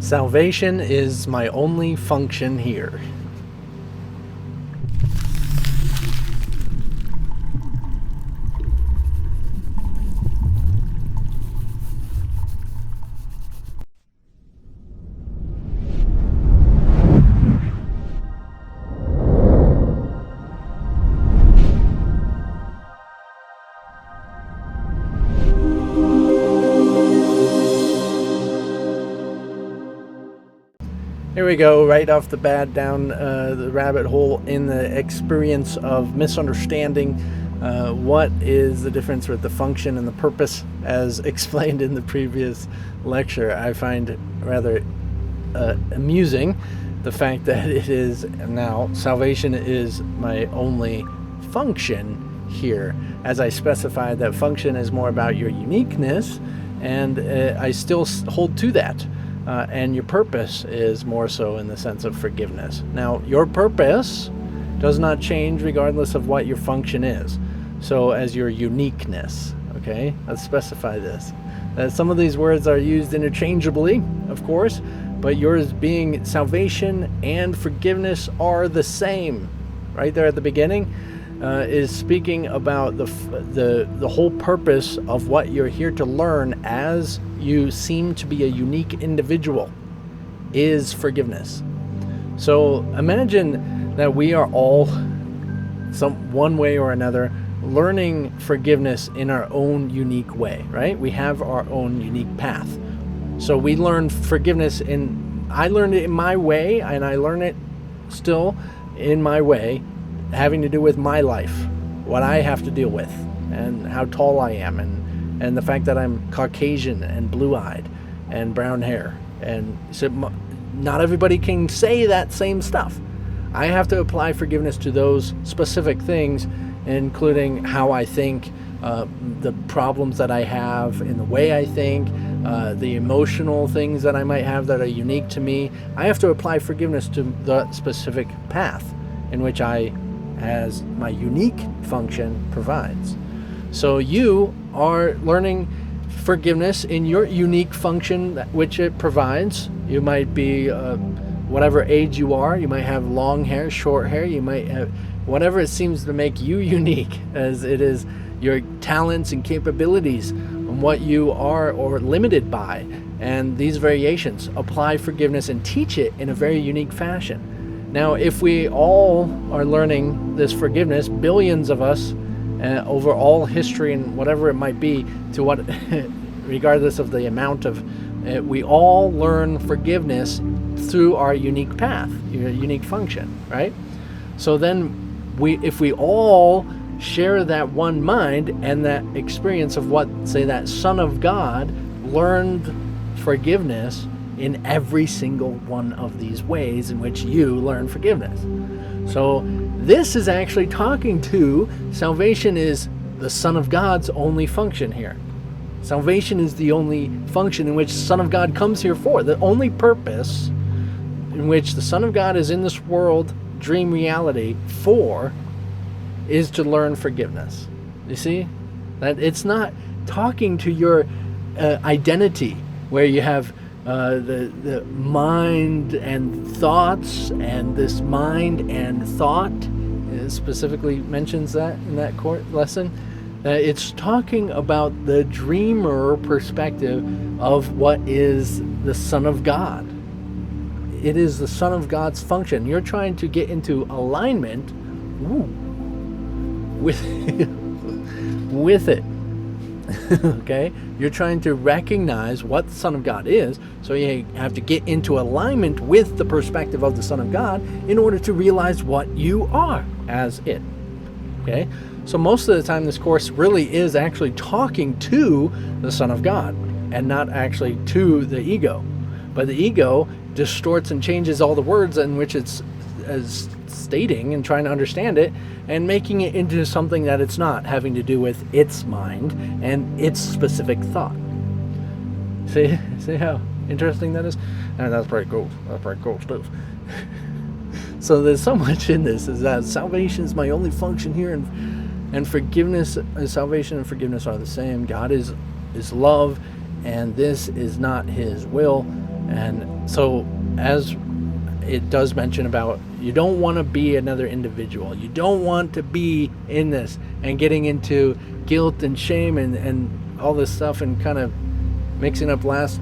Salvation is my only function here. Here we go, right off the bat, down the rabbit hole in the experience of misunderstanding what is the difference with the function and the purpose, as explained in the previous lecture. I find rather amusing the fact that it is now salvation is my only function here. As I specified, that function is more about your uniqueness, and I still hold to that. And your purpose is more so in the sense of forgiveness. Now, your purpose does not change regardless of what your function is. So as your uniqueness, okay? Let's specify this. Some of these words are used interchangeably, of course, but yours being salvation and forgiveness are the same. Right there at the beginning is speaking about the whole purpose of what you're here to learn as you seem to be a unique individual is forgiveness. So imagine that we are all one way or another learning forgiveness in our own unique way, right? We have our own unique path. So we learn forgiveness I learned it in my way, and I learn it still in my way, having to do with my life, what I have to deal with, and how tall I am, and the fact that I'm Caucasian and blue-eyed and brown hair. And so not everybody can say that same stuff. I have to apply forgiveness to those specific things, including how I think, the problems that I have in the way I think, the emotional things that I might have that are unique to me. I have to apply forgiveness to the specific path in which I, as my unique function, provides. So you are learning forgiveness in your unique function which it provides. You might be whatever age you are. You might have long hair, short hair. You might have whatever it seems to make you unique, as it is your talents and capabilities and what you are or limited by. And these variations, apply forgiveness and teach it in a very unique fashion. Now, if we all are learning this forgiveness, billions of us, over all history and whatever it might be, to what, regardless of the amount of, we all learn forgiveness through our unique path, your unique function, right? So then, if we all share that one mind and that experience of what, say, that Son of God learned forgiveness in every single one of these ways in which you learn forgiveness. So this is actually talking to salvation is the Son of God's only function here. Salvation is the only function in which the Son of God comes here for. The only purpose in which the Son of God is in this world, dream reality, for is to learn forgiveness. You see? That it's not talking to your identity, where you have the mind and thoughts, and this mind and thought specifically mentions that in that court lesson. It's talking about the dreamer perspective of what is the Son of God. It is the Son of God's function. You're trying to get into alignment with it. Okay? You're trying to recognize what the Son of God is, so you have to get into alignment with the perspective of the Son of God in order to realize what you are as it. Okay? So most of the time this course really is actually talking to the Son of God and not actually to the ego. But the ego distorts and changes all the words in which it's as stating and trying to understand it and making it into something that it's not, having to do with its mind and its specific thought. See how interesting that is? And that's pretty cool. That's pretty cool stuff. So there's so much in this, is that salvation is my only function here, and forgiveness, salvation and forgiveness are the same. God is love, and this is not his will. And so, as it does mention about, you don't want to be another individual. You don't want to be in this and getting into guilt and shame and all this stuff, and kind of mixing up last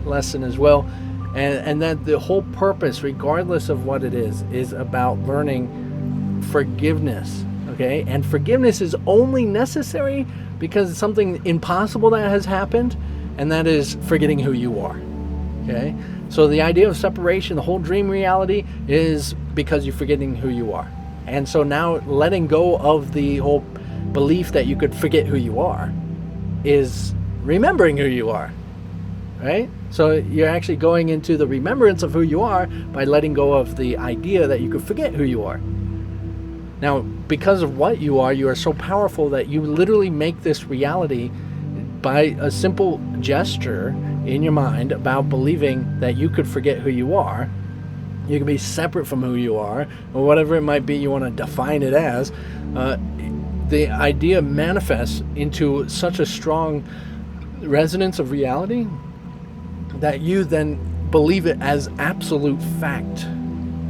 lesson as well. And that the whole purpose, regardless of what it is about learning forgiveness. Okay? And forgiveness is only necessary because it's something impossible that has happened, and that is forgetting who you are. Okay? So the idea of separation, the whole dream reality, is because you're forgetting who you are. And so now letting go of the whole belief that you could forget who you are is remembering who you are. Right? So you're actually going into the remembrance of who you are by letting go of the idea that you could forget who you are. Now, because of what you are so powerful that you literally make this reality by a simple gesture in your mind about believing that you could forget who you are. You can be separate from who you are, or whatever it might be you want to define it as. The idea manifests into such a strong resonance of reality that you then believe it as absolute fact,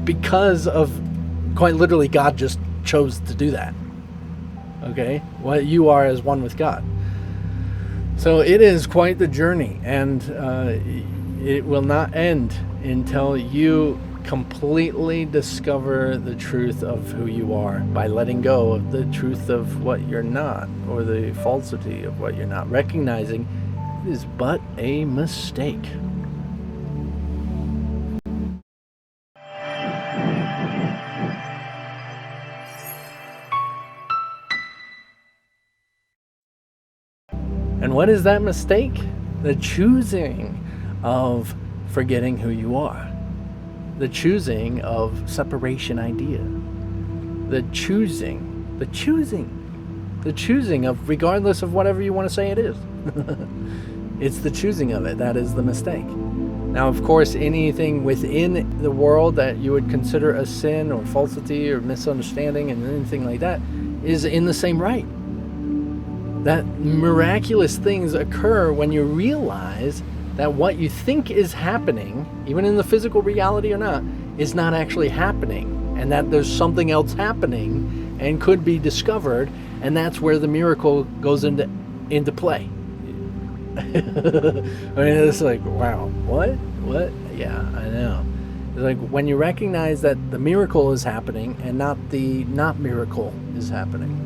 because of, quite literally, God just chose to do that. Okay? What you are as one with God. So it is quite the journey, and it will not end until you completely discover the truth of who you are by letting go of the truth of what you're not, or the falsity of what you're not, recognizing it is but a mistake. And what is that mistake? The choosing of forgetting who you are. The choosing of separation idea. The choosing of, regardless of whatever you want to say it is. It's the choosing of it. That is the mistake. Now, of course, anything within the world that you would consider a sin or falsity or misunderstanding and anything like that is in the same right. That miraculous things occur when you realize that what you think is happening, even in the physical reality or not, is not actually happening, and that there's something else happening and could be discovered, and that's where the miracle goes into play. I mean, it's like, wow, what? Yeah, I know. It's like when you recognize that the miracle is happening and not the not miracle is happening.